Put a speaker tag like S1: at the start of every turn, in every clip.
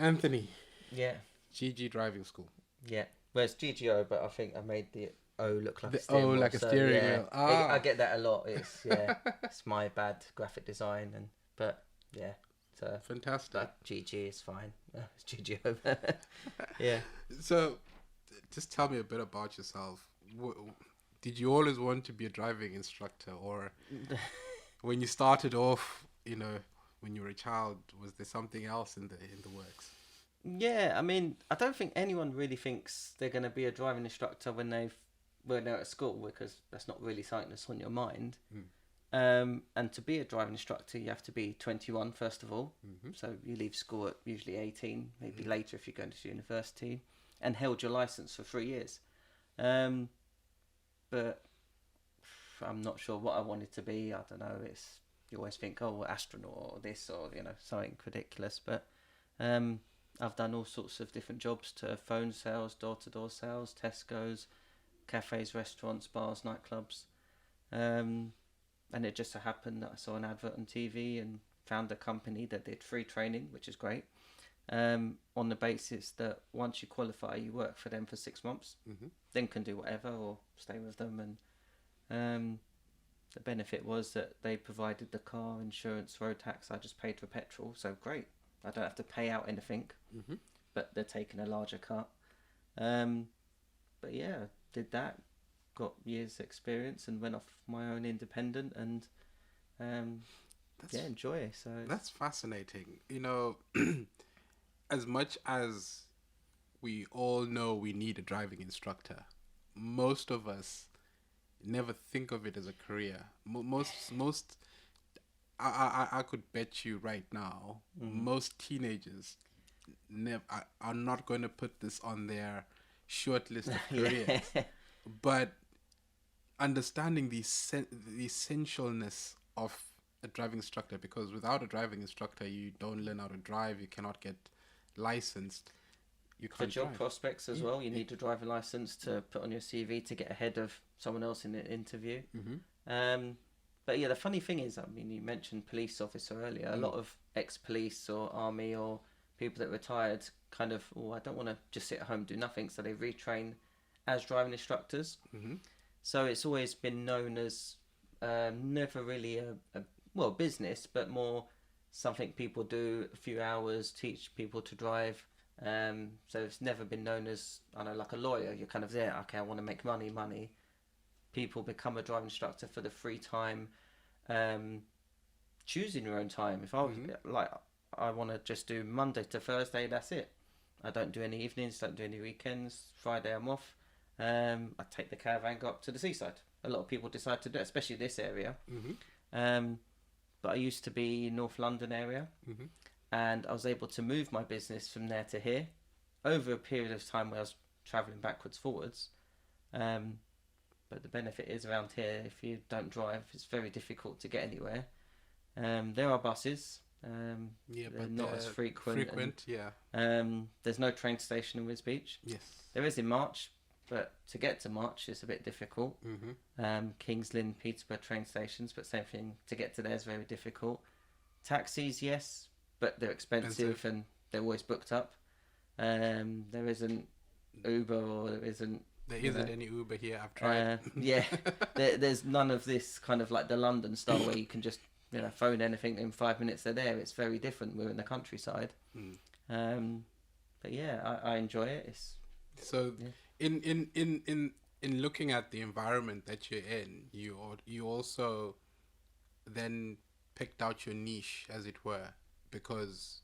S1: Anthony,
S2: Yeah,
S1: GG Driving School.
S2: yeah. Well, it's GGO, but I think I made the O look like a
S1: The
S2: steering wheel.
S1: like a
S2: So
S1: steering
S2: yeah,
S1: wheel.
S2: I
S1: Ah,
S2: get that a lot. It's my bad graphic design, but yeah, so
S1: fantastic.
S2: but GG is fine. It's GGO. Yeah.
S1: So, just tell me a bit about yourself. Did you always want to be a driving instructor, or when you started off, when you were a child, was there something else in the works?
S2: Yeah, I mean, I don't think anyone really thinks they're going to be a driving instructor when they're at school, because that's not really something that's on your mind.
S1: Mm.
S2: And to be a driving instructor, you have to be 21 first of all.
S1: Mm-hmm.
S2: So you leave school at usually 18, maybe
S1: Mm-hmm.
S2: later if you're going to university, and held your license for 3 years. Um, but I'm not sure what I wanted to be. I don't know. You always think, oh, astronaut or this or something ridiculous. But um, I've done all sorts of different jobs, to phone sales, door-to-door sales, Tesco's, cafes, restaurants, bars, nightclubs. Um, and it just so happened that I saw an advert on TV and found a company that did free training, which is great. On the basis that once you qualify, you work for them for 6 months,
S1: Mm-hmm.
S2: then can do whatever or stay with them. And the benefit was that they provided the car insurance, road tax. I just paid for petrol, so great. I don't have to pay out anything,
S1: Mm-hmm.
S2: but they're taking a larger cut. Um, but yeah, did that, got years experience, and went off my own independent, and um,
S1: That's
S2: enjoy it. So
S1: that's fascinating. As much as we all know we need a driving instructor, most of us never think of it as a career. Most, I could bet you right now,
S2: mm,
S1: most teenagers never are not going to put this on their short list of
S2: yeah,
S1: careers. But understanding the essentialness of a driving instructor, because without a driving instructor, you don't learn how to drive. You cannot get licensed. You
S2: for
S1: can't
S2: job
S1: drive.
S2: prospects as
S1: Yeah.
S2: well, you need a driving license to put on your CV to get ahead of someone else in the interview.
S1: Mm-hmm.
S2: But yeah, the funny thing is, I mean, you mentioned police officer earlier. A
S1: Mm.
S2: lot of ex-police or army or people that retired kind of, oh, I don't want to just sit at home and do nothing, so they retrain as driving instructors.
S1: Mm-hmm.
S2: So it's always been known as never really a business, but more something people do a few hours, teach people to drive. So it's never been known as, I know, like a lawyer. You're kind of there, okay, I want to make money. People become a driving instructor for the free time, um, choosing your own time. If I was
S1: Mm-hmm.
S2: like, I want to just do Monday to Thursday, that's it. I don't do any evenings, don't do any weekends. Friday I'm off. I take the caravan, go up to the seaside. A lot of people decide to do it, especially this area.
S1: Mm-hmm.
S2: Um, but I used to be North London area,
S1: Mm-hmm.
S2: and I was able to move my business from there to here over a period of time where I was travelling backwards, forwards. Um, but the benefit is around here, if you don't drive, it's very difficult to get anywhere. There are buses.
S1: Yeah,
S2: They're
S1: but
S2: not as frequent.
S1: frequent. Yeah.
S2: There's no train station in Wisbech.
S1: Yes.
S2: There is in March, but to get to March is a bit difficult.
S1: Mm-hmm.
S2: Kings Lynn, Peterborough train stations, but same thing, to get to there is very difficult. Taxis, yes, but they're expensive and they're always booked up. There isn't Uber, or there isn't.
S1: There isn't any Uber here. I've tried.
S2: Yeah, there's none of this kind of like the London style where you can just phone anything in 5 minutes they're there. It's very different. We're in the countryside.
S1: Mm.
S2: But yeah, I enjoy it.
S1: So,
S2: Yeah.
S1: in looking at the environment that you're in, you also then picked out your niche, as it were, because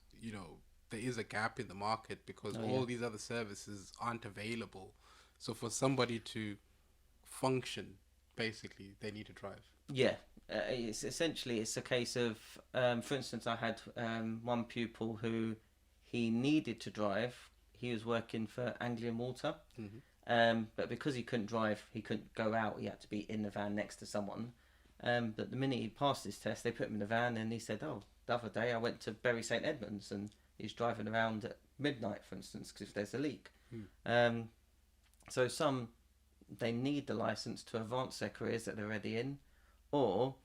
S1: there is a gap in the market because all these other services aren't available. So for somebody to function, basically, they need to drive.
S2: Yeah, it's essentially it's a case of, for instance, I had one pupil who he needed to drive. He was working for Anglian Water, but because he couldn't drive, he couldn't go out. He had to be in the van next to someone. But the minute he passed his test, they put him in the van, and he said, "Oh, the other day I went to Bury St Edmunds, and he's driving around at midnight, for instance, because if there's a leak." So some, they need the license to advance their careers that they're already in, or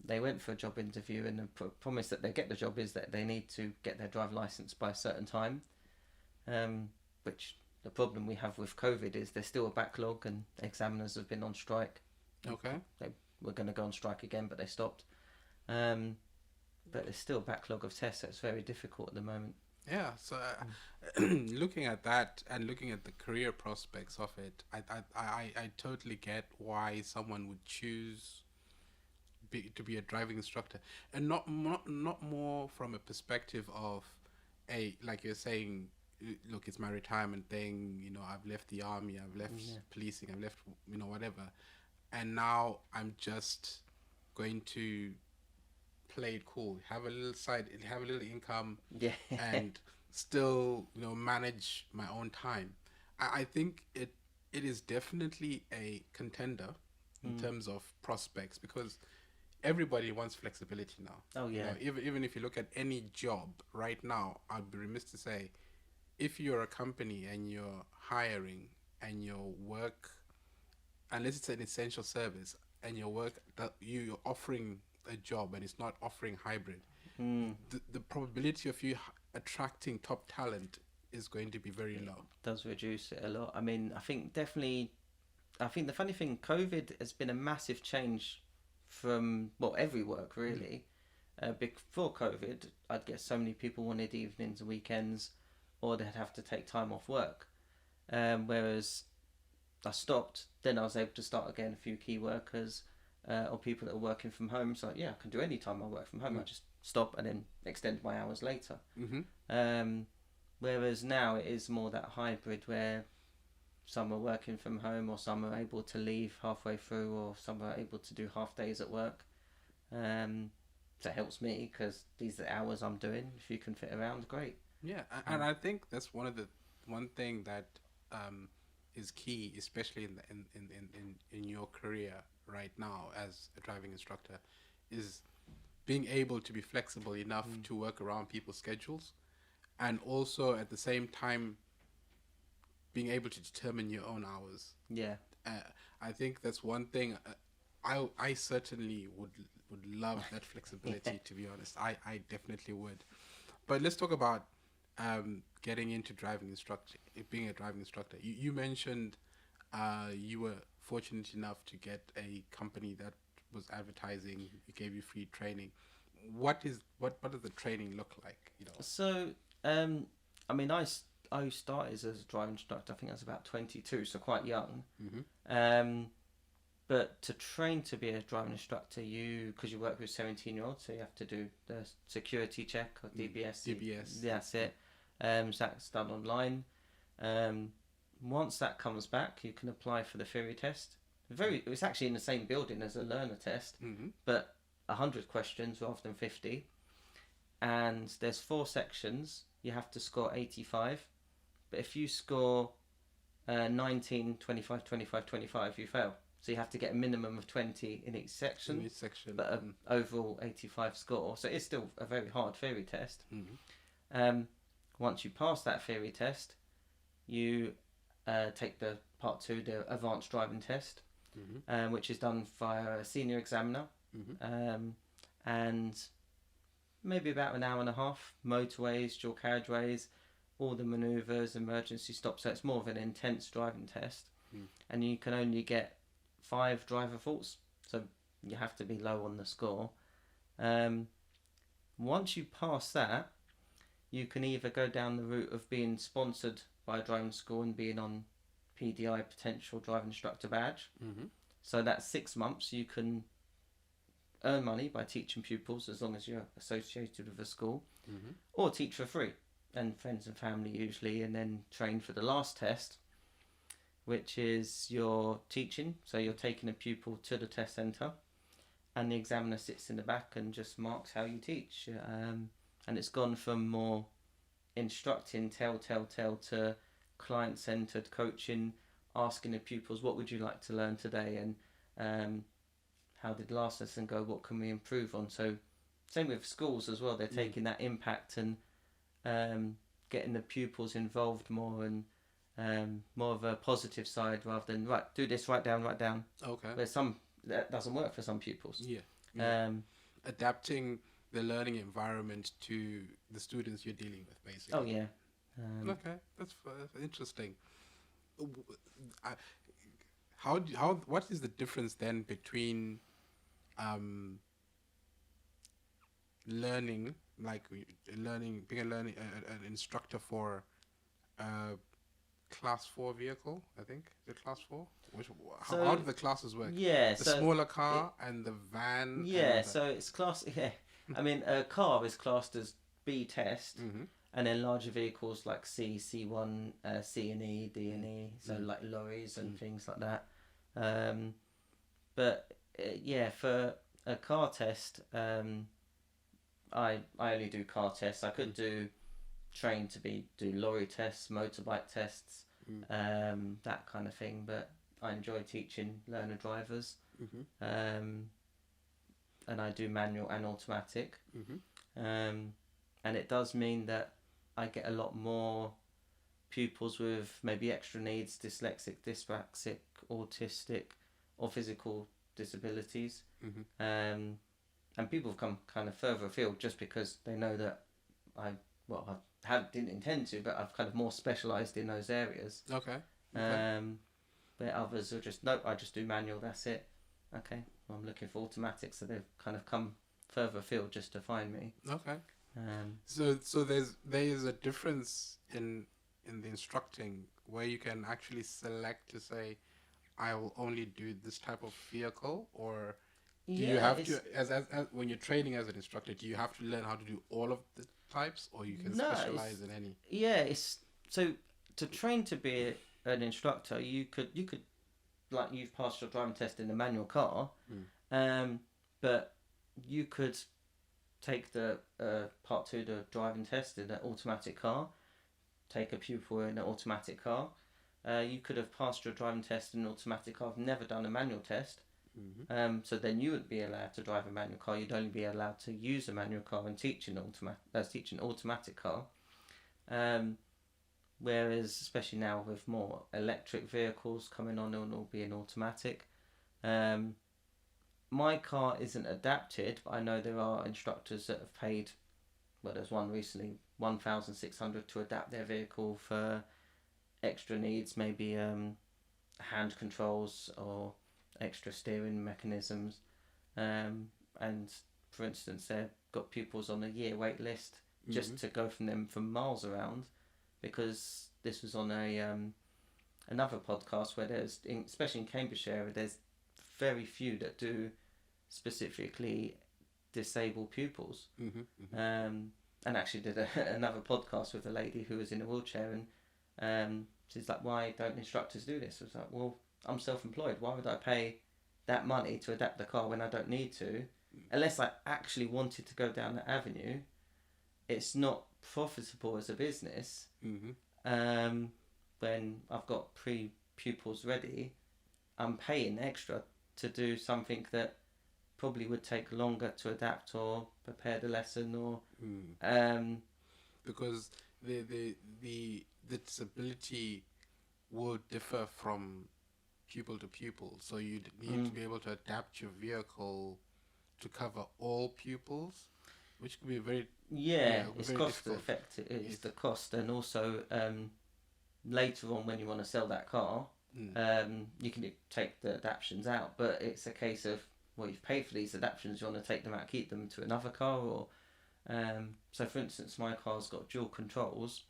S2: they went for a job interview and the promise that they get the job is that they need to get their driver license by a certain time. Which the problem we have with COVID is there's still a backlog, and examiners have been on strike.
S1: Okay.
S2: They were going to go on strike again, but they stopped. But there's still a backlog of tests, so it's very difficult at the moment.
S1: Yeah. So, looking at that and looking at the career prospects of it, I totally get why someone would choose to be a driving instructor, and not more from a perspective of like you're saying, look, it's my retirement thing. I've left the army, I've left policing, I've left whatever, and now I'm just going to play it cool, have a little income,
S2: Yeah.
S1: and still manage my own time. I think it is definitely a contender in terms of prospects, because everybody wants flexibility now.
S2: Oh yeah.
S1: Even if you look at any job right now, I'd be remiss to say, if you're a company and you're hiring and your work, unless it's an essential service, and your work that you're offering a job and it's not offering hybrid, the probability of you attracting top talent is going to be very low.
S2: It does reduce it a lot. I mean, I think the funny thing, COVID has been a massive change from every work really. Before COVID, I'd get so many people wanted evenings and weekends, or they'd have to take time off work. Whereas I stopped, then I was able to start again. A few key workers or people that are working from home. So yeah, I can do any time I work from home. I just stop and then extend my hours later. Whereas now it is more that hybrid where some are working from home, or some are able to leave halfway through, or some are able to do half days at work. So it helps me because these are the hours I'm doing. If you can fit around, great.
S1: Yeah, and I think that's one thing that is key, especially in your career right now as a driving instructor, is being able to be flexible enough to work around people's schedules, and also at the same time being able to determine your own hours.
S2: Yeah.
S1: I think that's one thing. I certainly would love that flexibility. To be honest, I definitely would. But let's talk about getting into being a driving instructor. You mentioned you were fortunate enough to get a company that was advertising, gave you free training. What does the training look like?
S2: So, I mean, I started as a driving instructor. I think I was about 22, so quite young. But to train to be a driving instructor, because you work with 17-year-olds, so you have to do the security check or DBS.
S1: DBS.
S2: That's it. So that's done online. Once that comes back, you can apply for the theory test. It's actually in the same building as a learner test, but 100 questions rather than 50. And there's 4 sections. You have to score 85. But if you score 19, 25, 25, 25, you fail. So you have to get a minimum of 20 in each section. But an overall 85 score. So it's still a very hard theory test. Once you pass that theory test, you take the part 2, the advanced driving test, which is done via a senior examiner. And maybe about an hour and a half, motorways, dual carriageways, all the manoeuvres, emergency stops. So it's more of an intense driving test. And you can only get 5 driver faults, so you have to be low on the score. Once you pass that, you can either go down the route of being sponsored by a driving school and being on PDI, potential driving instructor badge. So that's 6 months. You can earn money by teaching pupils as long as you're associated with a school, or teach for free, and friends and family usually, and then train for the last test, which is your teaching. So you're taking a pupil to the test centre, and the examiner sits in the back and just marks how you teach. And it's gone from more instructing, tell to client-centred coaching, asking the pupils, what would you like to learn today, and how did last lesson go, what can we improve on. So same with schools as well, they're taking that impact and getting the pupils involved more, and more of a positive side rather than, right, do this, write down.
S1: Okay.
S2: There's that doesn't work for some pupils.
S1: Adapting the learning environment to the students you're dealing with, basically.
S2: Oh yeah.
S1: Okay, that's interesting. W- I- what is the difference then between um, learning, like being a an instructor for a class 4 vehicle, I think. Is it class 4? How
S2: So
S1: do the classes work?
S2: yeah,
S1: The
S2: so
S1: smaller
S2: it
S1: car and the van
S2: yeah,
S1: and the.
S2: so it's class. Yeah, I mean, a car is classed as B test,
S1: Mm-hmm.
S2: and then larger vehicles like C, C1, C and E, D and E, so
S1: Mm-hmm.
S2: like lorries and things like that. Um, but yeah, for a car test, I only do car tests. I could do train to do lorry tests, motorbike tests,
S1: Mm-hmm.
S2: that kind of thing. But I enjoy teaching learner drivers,
S1: Mm-hmm.
S2: um, and I do manual and automatic.
S1: Mm-hmm.
S2: Um, and it does mean that I get a lot more pupils with maybe extra needs, dyslexic, dyspraxic, autistic, or physical disabilities.
S1: Mm-hmm.
S2: And people have come kind of further afield just because they know that I didn't intend to, but I've kind of more specialised in those areas.
S1: Okay. Okay.
S2: Where others are just nope, I just do manual. That's it. Okay, well, I'm looking for automatic, so they've kind of come further afield just to find me.
S1: Okay.
S2: Um,
S1: So there is a difference in the instructing where you can actually select to say I will only do this type of vehicle, or do you
S2: yeah,
S1: have to as when you're training as an instructor, do you have to learn how to do all of the types, or you can
S2: no,
S1: specialize in any?
S2: it's so to train to be an instructor, you could like you've passed your driving test in a manual car,
S1: Mm.
S2: but you could take the part two, the driving test in an automatic car, take a pupil in an automatic car. You could have passed your driving test in an automatic car, have never done a manual test.
S1: Mm-hmm.
S2: So then you wouldn't be allowed to drive a manual car. You'd only be allowed to use a manual car and teach an automatic car. Um, whereas, especially now with more electric vehicles coming on, and all being automatic, um, my car isn't adapted. But I know there are instructors that have paid. Well, there's one recently, 1,600 to adapt their vehicle for extra needs, maybe hand controls or extra steering mechanisms. And for instance, they've got pupils on a year wait list just
S1: Mm-hmm.
S2: to go from them from miles around, because this was on a another podcast where there's, especially in Cambridgeshire, there's very few that do specifically disabled pupils.
S1: Mm-hmm. Mm-hmm.
S2: And actually did another podcast with a lady who was in a wheelchair, and she's like, "Why don't instructors do this?" I was like, "Well, I'm self-employed. Why would I pay that money to adapt the car when I don't need to? Unless I actually wanted to go down that avenue, it's not profitable as a business.
S1: Mm-hmm.
S2: When I've got pre-pupils ready, I'm paying extra to do something that probably would take longer to adapt or prepare the lesson, or
S1: Mm.
S2: um,
S1: Because the disability will differ from pupil to pupil, so you need to
S2: mm,
S1: be able to adapt your vehicle to cover all pupils, which could be very
S2: yeah, it's
S1: very
S2: cost
S1: difficult.
S2: effective. It's
S1: Yes.
S2: the cost, and also later on when you want to sell that car,
S1: Mm.
S2: you can take the adaptions out, but it's a case of, well, you've paid for these adaptions, you want to take them out, keep them to another car, or so for instance, my car's got dual controls.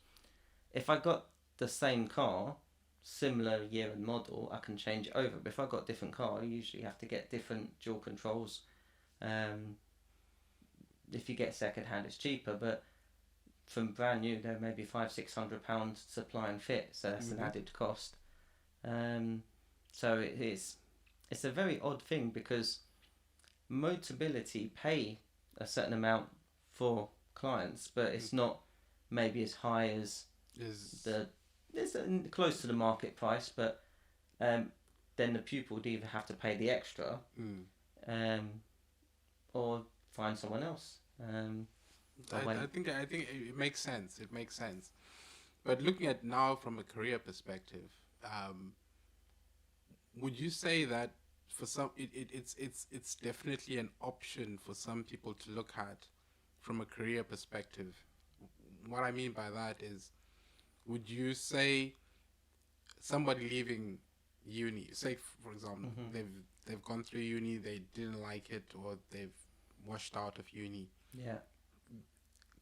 S2: If I got the same car, similar year and model, I can change it over. But if I got a different car, you usually have to get different dual controls. Um, if you get second hand, it's cheaper, but from brand new, they're maybe £500-600 supply and fit, so that's an
S1: Mm-hmm.
S2: added cost. Um, so it's a very odd thing, because Motability pay a certain amount for clients, but it's not maybe as high as
S1: Is
S2: it's close to the market price, but then the pupil would either have to pay the extra,
S1: mm.
S2: um, or find someone else.
S1: I think it makes sense. It makes sense. But looking at now from a career perspective, would you say that for some it's definitely an option for some people to look at from a career perspective? What I mean by that is would you say somebody leaving uni, say for example,
S2: Hmm.
S1: they've gone through uni, they didn't like it, or they've washed out of uni,
S2: Yeah.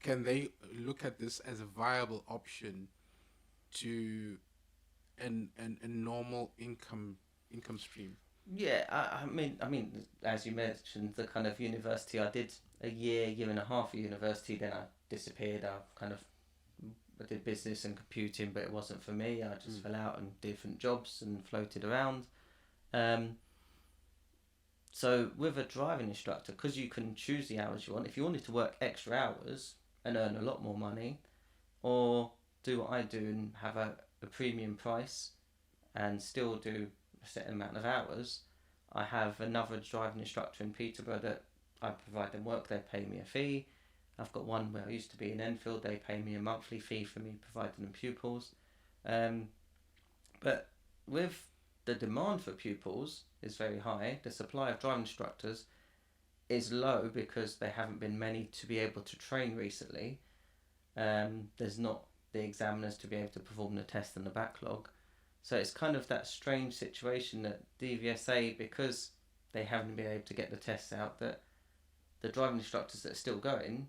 S1: can they look at this as a viable option to a normal income stream?
S2: Yeah, I mean, as you mentioned, the kind of university I did a year and a half of university, then I disappeared. I did business and computing, but it wasn't for me. I just
S1: Mm.
S2: fell out and different jobs and floated around. Um, so with a driving instructor, because you can choose the hours you want. If you wanted to work extra hours and earn a lot more money, or do what I do and have a premium price and still do a certain amount of hours, I have another driving instructor in Peterborough that I provide them work. They pay me a fee. I've got one where I used to be in Enfield. They pay me a monthly fee for me providing them pupils. Um, but with the demand for pupils is very high. The supply of driving instructors is low because there haven't been many to be able to train recently. There's not the examiners to be able to perform the test and the backlog. So it's kind of that strange situation that DVSA, because they haven't been able to get the tests out, that the driving instructors that are still going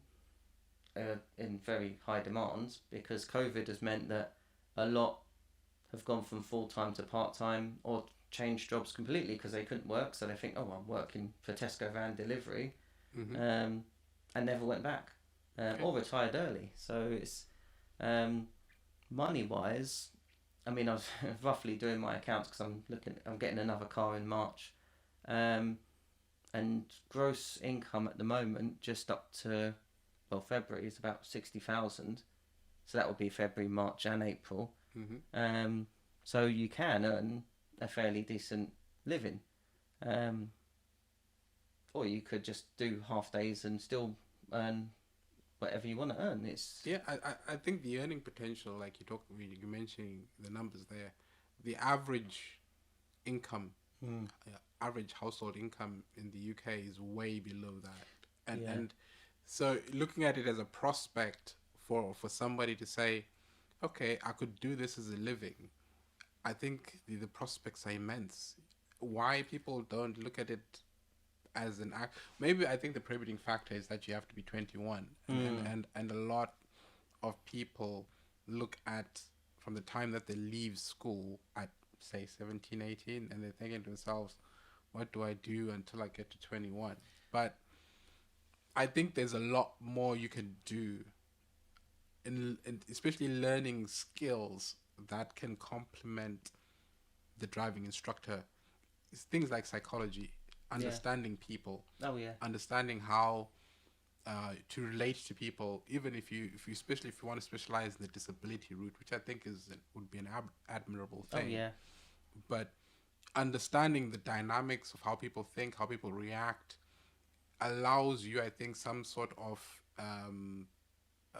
S2: are in very high demands because COVID has meant that a lot have gone from full time to part time or changed jobs completely because they couldn't work. So they think, oh, I'm working for Tesco van delivery,
S1: Mm-hmm.
S2: and never went back,
S1: Okay.
S2: or retired early. So it's money wise. I mean, I was roughly doing my accounts because I'm getting another car in March, um, and gross income at the moment just up to, well, February is about 60,000. So that would be February, March, and April.
S1: Mm-hmm.
S2: Um, so you can earn a fairly decent living, um, or you could just do half days and still earn whatever you want to earn. It's
S1: Yeah, I think the earning potential, like you mentioning the numbers there, the average income,
S2: mm,
S1: average household income in the UK is way below that,
S2: yeah,
S1: and so looking at it as a prospect for somebody to say, okay, I could do this as a living. I think the prospects are immense. Why people don't look at it as an act? Maybe I think the prohibiting factor is that you have to be 21,
S2: mm,
S1: and a lot of people look at from the time that they leave school at say 17, 18, and they're thinking to themselves, what do I do until I get to 21? But I think there's a lot more you can do in especially learning skills that can complement the driving instructor. It's things like psychology,
S2: yeah,
S1: understanding people,
S2: oh yeah,
S1: understanding how to relate to people, even if you especially if you want to specialize in the disability route, which I think would be an admirable
S2: oh
S1: thing.
S2: yeah,
S1: But understanding the dynamics of how people think, how people react, allows you, I think, some sort of uh,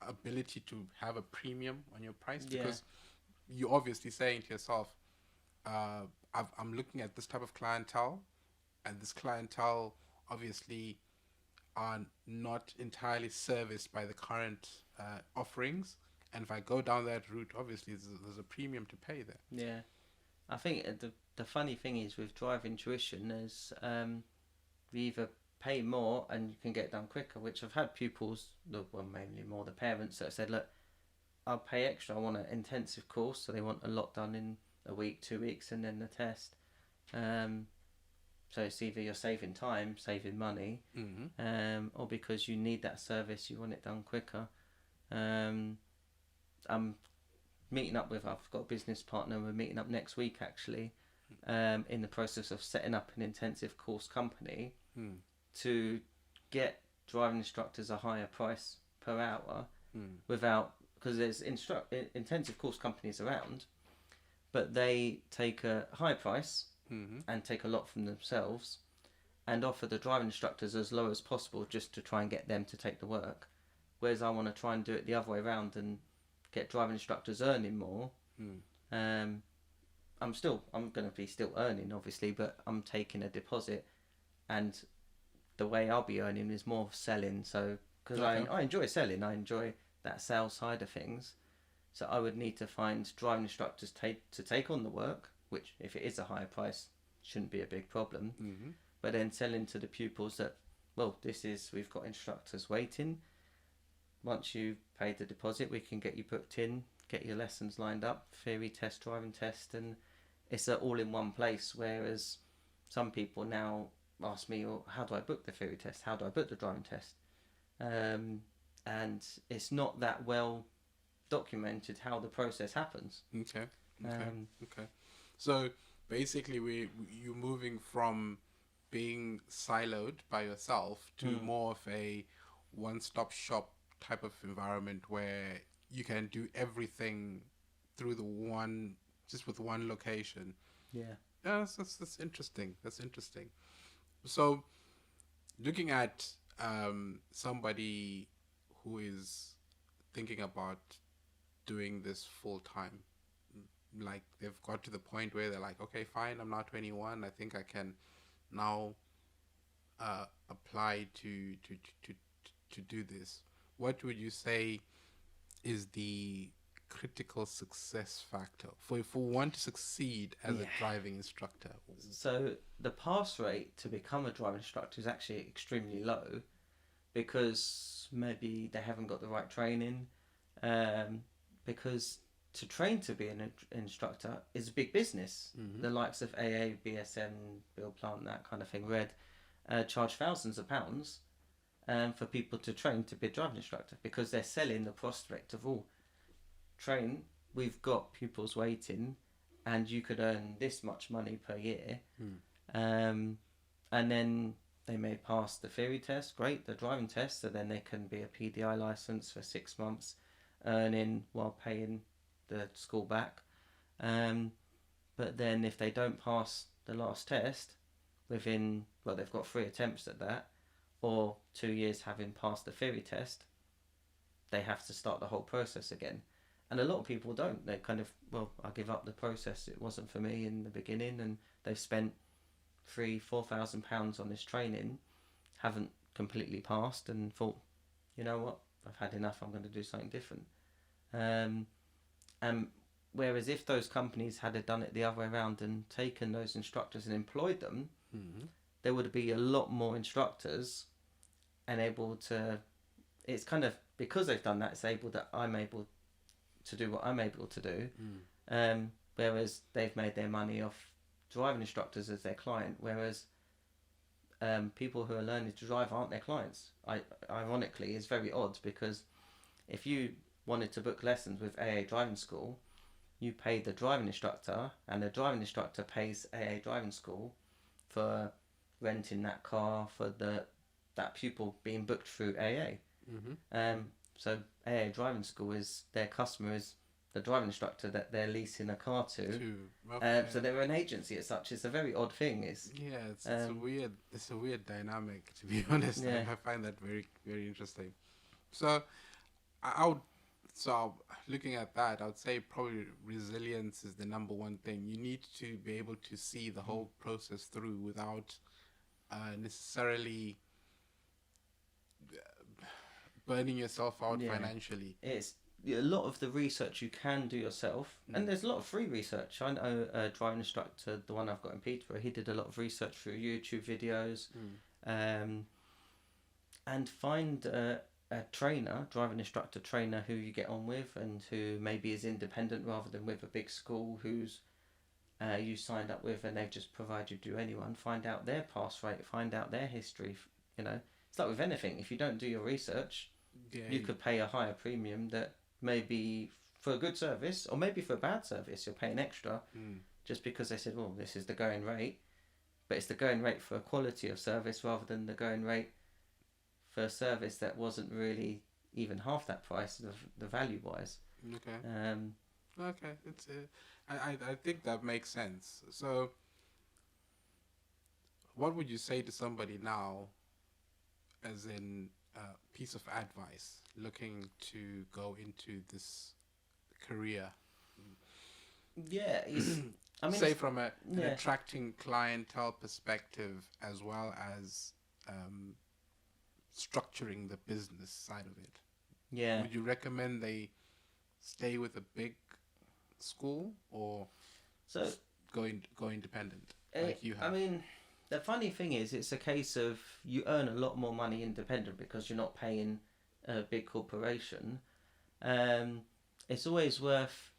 S1: ability to have a premium on your price
S2: yeah,
S1: because you're obviously saying to yourself, uh, I'm looking at this type of clientele, and this clientele obviously are not entirely serviced by the current offerings. And if I go down that route, obviously there's a premium to pay there.
S2: yeah. I think the funny thing is with driving tuition is you either pay more and you can get it done quicker, which I've had pupils, well, mainly more the parents that said, look, I'll pay extra. I want an intensive course, so they want a lot done in a week, 2 weeks, and then the test. Um, so it's either you're saving time, saving money,
S1: Mm-hmm.
S2: or because you need that service, you want it done quicker. Um, I'm meeting up with, I've got a business partner, we're meeting up next week actually, in the process of setting up an intensive course company
S1: Mm.
S2: to get driving instructors a higher price per hour
S1: Mm.
S2: without, because there's intensive course companies around, but they take a high price
S1: Mm-hmm.
S2: and take a lot from themselves and offer the driving instructors as low as possible just to try and get them to take the work. Whereas I want to try and do it the other way around and get driving instructors earning more.
S1: Mm.
S2: Um, I'm going to be still earning obviously, but I'm taking a deposit, and the way I'll be earning is more selling. So because
S1: Okay.
S2: I enjoy selling, I enjoy that sales side of things. So I would need to find driving instructors to take on the work, which if it is a higher price, shouldn't be a big problem.
S1: Mm-hmm.
S2: But then selling to the pupils that, well, we've got instructors waiting. Once you've paid the deposit, we can get you booked in, get your lessons lined up, theory test, driving test, and it's all in one place. Whereas some people now ask me, well, how do I book the theory test? How do I book the driving test? And it's not that well documented how the process happens.
S1: Okay. Okay. So basically, you're moving from being siloed by yourself to more of a one-stop shop type of environment where you can do everything through just with one location.
S2: Yeah.
S1: Yeah, that's interesting. That's interesting. So, looking at somebody who is thinking about doing this full time, like they've got to the point where they're like, okay, fine, I'm now 21. I think I can now apply to do this. What would you say is the critical success factor for one to succeed as a driving instructor?
S2: So the pass rate to become a driving instructor is actually extremely low because maybe they haven't got the right training. Because to train to be an instructor is a big business. The likes of AA, BSN, Bill Plant, that kind of thing, Red, charge thousands of pounds for people to train to be a driving instructor because they're selling the prospect of, train, we've got pupils waiting and you could earn this much money per year. And then they may pass the theory test, great, the driving test, so then they can be a PDI license for 6 months, earning while paying the school back. But then if they don't pass the last test within, well, they've got 3 attempts at that, or 2 years having passed the theory test, they have to start the whole process again. And a lot of people don't. They kind of, well, I give up the process. It wasn't for me in the beginning, and they've spent £3,000-4,000 on this training, haven't completely passed, and thought, you know what, I've had enough. I'm going to do something different. And whereas if those companies had done it the other way around and taken those instructors and employed them, there would be a lot more instructors and able to. It's kind of because they've done that. It's able that I'm able to do what I'm able to do, whereas they've made their money off driving instructors as their client, whereas people who are learning to drive aren't their clients. Ironically, it's very odd because if you wanted to book lessons with AA Driving School, you pay the driving instructor, and the driving instructor pays AA Driving School for renting that car for that pupil being booked through AA. So AA Driving School is their customer is the driving instructor that they're leasing a car to.
S1: Okay.
S2: So they're an agency as such. It's a very odd thing. It's
S1: a weird dynamic, to be honest.
S2: Yeah.
S1: I find that very, very interesting. So I would, looking at that, I would say probably resilience is the number one thing. You need to be able to see the whole process through without necessarily burning yourself out financially.
S2: It's a lot of the research you can do yourself, and there's a lot of free research. I know a driving instructor, the one I've got in Peterborough, he did a lot of research through YouTube videos, and find a driving instructor trainer who you get on with and who maybe is independent rather than with a big school who's you signed up with and they've just provided you anyone. Find out their pass rate, find out their history. It's like with anything. If you don't do your research, you could pay a higher premium that maybe for a good service or maybe for a bad service you're paying extra just because they said, well, this is the going rate, but it's the going rate for a quality of service rather than the going rate for a service that wasn't really even half that price, the value wise.
S1: Okay, it's I think that makes sense. So what would you say to somebody now, as in piece of advice, looking to go into this career?
S2: Yeah,
S1: say from an attracting clientele perspective as well as structuring the business side of it.
S2: Yeah.
S1: Would you recommend they stay with a big school or
S2: So,
S1: go independent like you
S2: I
S1: have?
S2: mean, the funny thing is, it's a case of you earn a lot more money independent because you're not paying a big corporation. Um, it's always worth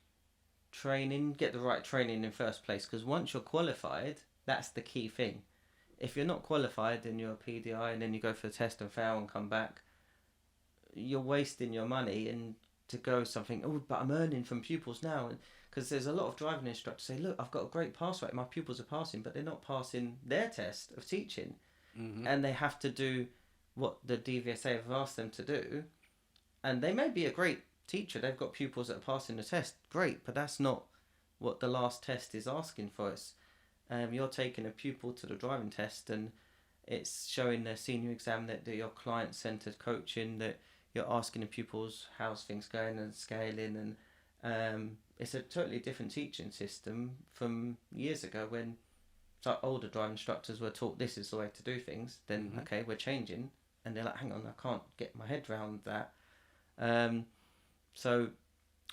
S2: training, get the right training in first place, because once you're qualified, that's the key thing. If you're not qualified and you're a PDI and then you go for a test and fail and come back, you're wasting your money. And to go something, oh, but I'm earning from pupils now, because there's a lot of driving instructors say, look, I've got a great pass rate, my pupils are passing, but they're not passing their test of teaching,
S1: Mm-hmm.
S2: and they have to do what the DVSA have asked them to do, and they may be a great teacher, they've got pupils that are passing the test, great, but that's not what the last test is asking for us. You're taking a pupil to the driving test, and it's showing the senior exam that you're client-centered coaching, that you're asking the pupils how's things going and scaling, and it's a totally different teaching system from years ago when older driving instructors were taught this is the way to do things. Then okay, we're changing, and they're like, hang on, I can't get my head around that. So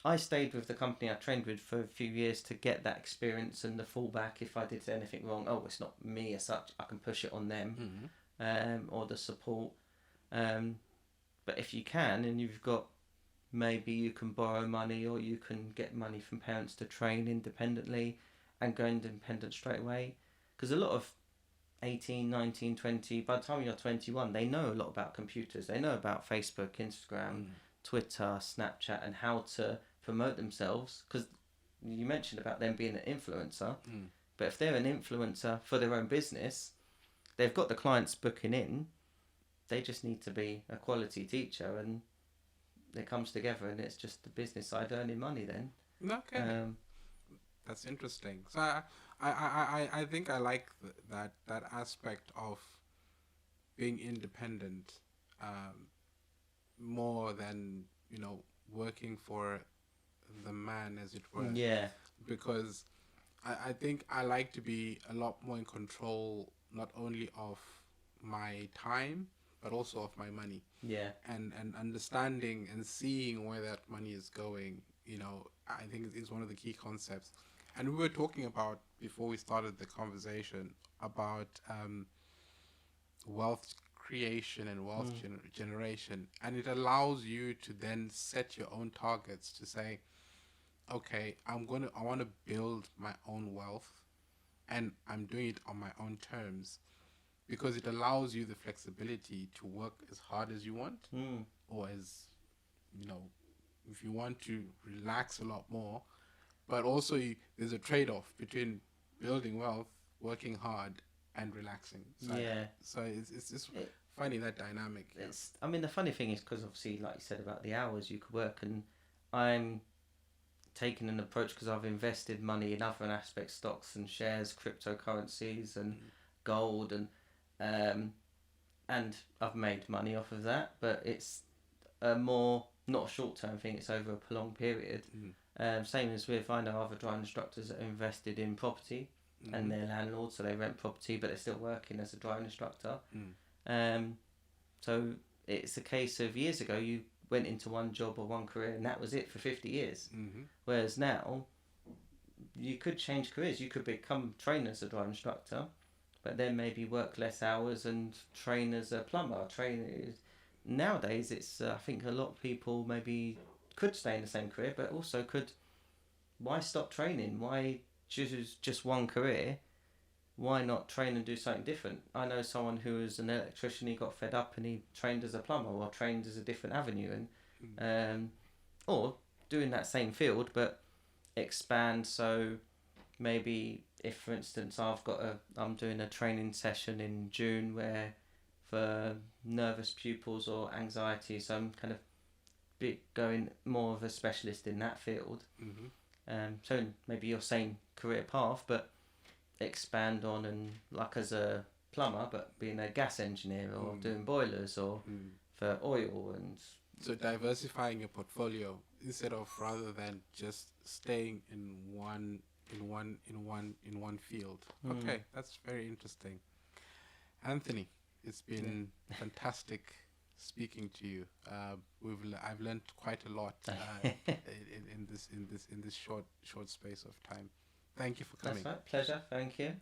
S2: I stayed with the company I trained with for a few years to get that experience and the fallback if I did anything wrong. Oh, it's not me as such. I can push it on them, or the support. But if you can, and you've got, maybe you can borrow money or you can get money from parents to train independently and go independent straight away. Because a lot of 18, 19, 20, by the time you're 21, they know a lot about computers. They know about Facebook, Instagram, Twitter, Snapchat, and how to promote themselves. Because you mentioned about them being an influencer, but if they're an influencer for their own business, they've got the clients booking in. They just need to be a quality teacher, and it comes together, and it's just the business side earning money then.
S1: Okay. That's interesting. So I think I like that aspect of being independent, more than working for the man, as it were.
S2: Yeah.
S1: Because I think I like to be a lot more in control, not only of my time but also of my money,
S2: Yeah.
S1: and understanding and seeing where that money is going. I think is one of the key concepts. And we were talking about, before we started the conversation, about wealth creation and wealth generation, and it allows you to then set your own targets to say, okay, I want to build my own wealth, and I'm doing it on my own terms, because it allows you the flexibility to work as hard as you want, or as, if you want to relax a lot more. But also, there's a trade-off between building wealth, working hard, and relaxing. So
S2: Yeah.
S1: it's just finding that dynamic.
S2: I mean, the funny thing is, because obviously, like you said about the hours you could work, and I'm taking an approach because I've invested money in other aspects, stocks and shares, cryptocurrencies, and gold, and I've made money off of that. But it's a more, not a short term thing; it's over a prolonged period. Same as with, I know other driving instructors that are invested in property, and they're landlords, so they rent property, but they're still working as a driving instructor. So it's a case of, years ago you went into one job or one career and that was it for 50 years. Whereas now you could change careers. You could become trained as a driving instructor, but then maybe work less hours and train as a plumber. Nowadays, it's I think a lot of people maybe could stay in the same career, but also could. Why stop training? Why choose just one career? Why not train and do something different? I know someone who was an electrician. He got fed up and he trained as a plumber, or trained as a different avenue, and or doing that same field but expand. So maybe if, for instance, I'm doing a training session in June where for nervous pupils or anxiety, so I'm kind of going more of a specialist in that field. So maybe your same career path, but expand on, and like as a plumber, but being a gas engineer, or doing boilers, or for oil, and
S1: so diversifying your portfolio, instead of, rather than just staying in one field. Okay, that's very interesting. Anthony, it's been fantastic speaking to you. I've learned quite a lot in this short space of time. Thank you for coming.
S2: That's right. Pleasure. Thank you.